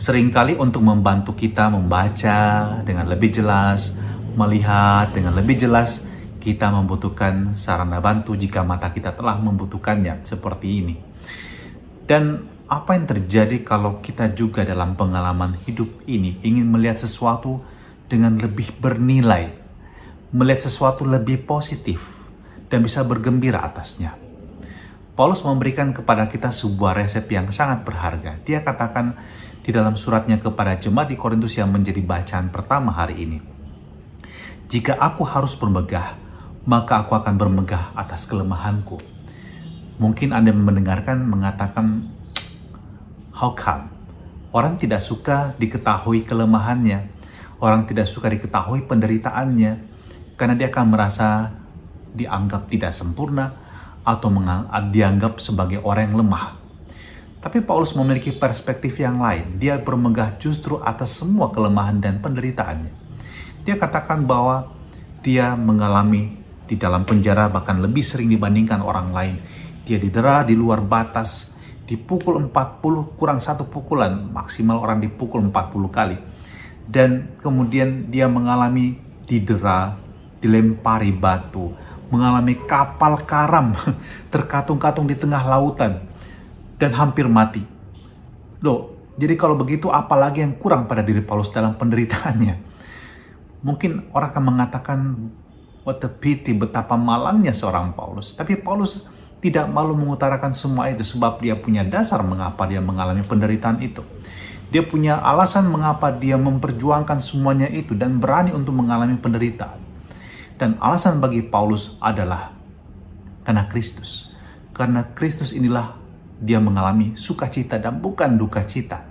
Seringkali untuk membantu kita membaca dengan lebih jelas, melihat dengan lebih jelas, kita membutuhkan sarana bantu jika mata kita telah membutuhkannya, seperti ini. Dan apa yang terjadi kalau kita juga dalam pengalaman hidup ini ingin melihat sesuatu dengan lebih bernilai, melihat sesuatu lebih positif, dan bisa bergembira atasnya? Paulus memberikan kepada kita sebuah resep yang sangat berharga. Dia katakan di dalam suratnya kepada jemaat di Korintus yang menjadi bacaan pertama hari ini, "Jika aku harus bermegah, maka aku akan bermegah atas kelemahanku." Mungkin Anda mendengarkan mengatakan, "How come?" Orang tidak suka diketahui kelemahannya, orang tidak suka diketahui penderitaannya, karena dia akan merasa dianggap tidak sempurna atau dianggap sebagai orang yang lemah. Tapi Paulus memiliki perspektif yang lain. Dia bermegah justru atas semua kelemahan dan penderitaannya. Dia katakan bahwa dia mengalami di dalam penjara bahkan lebih sering dibandingkan orang lain. Dia didera di luar batas, dipukul 40 kurang satu pukulan, maksimal orang dipukul 40 kali. Dan kemudian dia mengalami didera, dilempari batu, mengalami kapal karam terkatung-katung di tengah lautan, dan hampir mati. Loh, jadi kalau begitu apalagi yang kurang pada diri Paulus dalam penderitaannya? Mungkin orang akan mengatakan, what a pity, betapa malangnya seorang Paulus. Tapi Paulus tidak malu mengutarakan semua itu sebab dia punya dasar mengapa dia mengalami penderitaan itu. Dia punya alasan mengapa dia memperjuangkan semuanya itu dan berani untuk mengalami penderitaan. Dan alasan bagi Paulus adalah karena Kristus. Karena Kristus inilah dia mengalami sukacita dan bukan duka cita.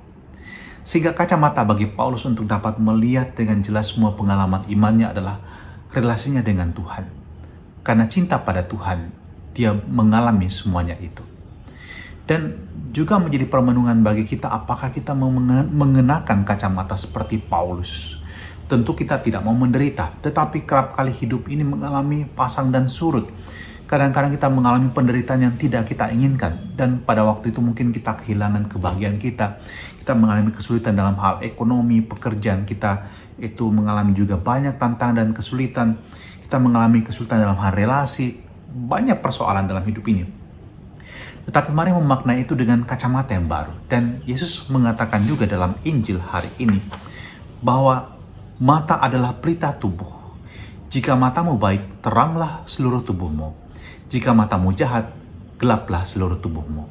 Sehingga kacamata bagi Paulus untuk dapat melihat dengan jelas semua pengalaman imannya adalah relasinya dengan Tuhan. Karena cinta pada Tuhan, dia mengalami semuanya itu. Dan juga menjadi permenungan bagi kita, apakah kita mau mengenakan kacamata seperti Paulus. Tentu kita tidak mau menderita, tetapi kerap kali hidup ini mengalami pasang dan surut. Kadang-kadang kita mengalami penderitaan yang tidak kita inginkan, dan pada waktu itu mungkin kita kehilangan kebahagiaan kita. Kita mengalami kesulitan dalam hal ekonomi, pekerjaan kita itu mengalami juga banyak tantangan dan kesulitan. Kita mengalami kesulitan dalam hal relasi, banyak persoalan dalam hidup ini. Tetapi mari memaknai itu dengan kacamata yang baru. Dan Yesus mengatakan juga dalam Injil hari ini bahwa mata adalah pelita tubuh. Jika matamu baik, teranglah seluruh tubuhmu. Jika matamu jahat, gelaplah seluruh tubuhmu.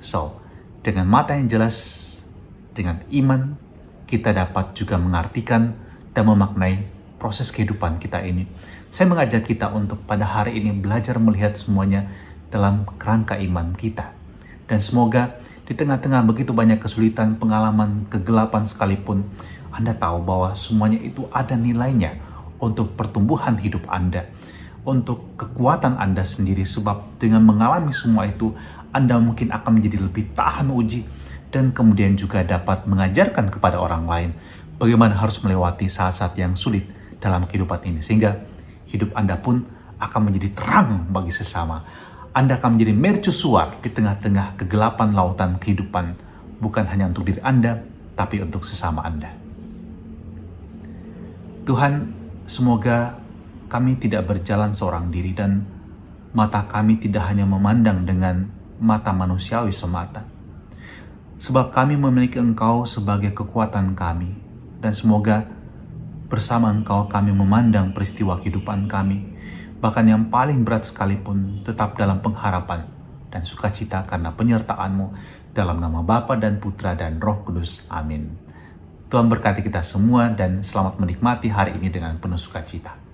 So, dengan mata yang jelas, dengan iman, kita dapat juga mengartikan dan memaknai proses kehidupan kita ini. Saya mengajak kita untuk pada hari ini belajar melihat semuanya dalam kerangka iman kita. Dan semoga di tengah-tengah begitu banyak kesulitan, pengalaman, kegelapan sekalipun, Anda tahu bahwa semuanya itu ada nilainya untuk pertumbuhan hidup Anda, untuk kekuatan Anda sendiri, sebab dengan mengalami semua itu, Anda mungkin akan menjadi lebih tahan uji dan kemudian juga dapat mengajarkan kepada orang lain bagaimana harus melewati saat-saat yang sulit dalam kehidupan ini, sehingga hidup Anda pun akan menjadi terang bagi sesama. Anda akan menjadi mercusuar di tengah-tengah kegelapan lautan kehidupan, bukan hanya untuk diri Anda, tapi untuk sesama Anda. Tuhan, semoga kami tidak berjalan seorang diri dan mata kami tidak hanya memandang dengan mata manusiawi semata. Sebab kami memiliki Engkau sebagai kekuatan kami, dan semoga bersama Engkau kami memandang peristiwa kehidupan kami, bahkan yang paling berat sekalipun, tetap dalam pengharapan dan sukacita karena penyertaan-Mu, dalam nama Bapa dan Putra dan Roh Kudus. Amin. Tuhan berkati kita semua dan selamat menikmati hari ini dengan penuh sukacita.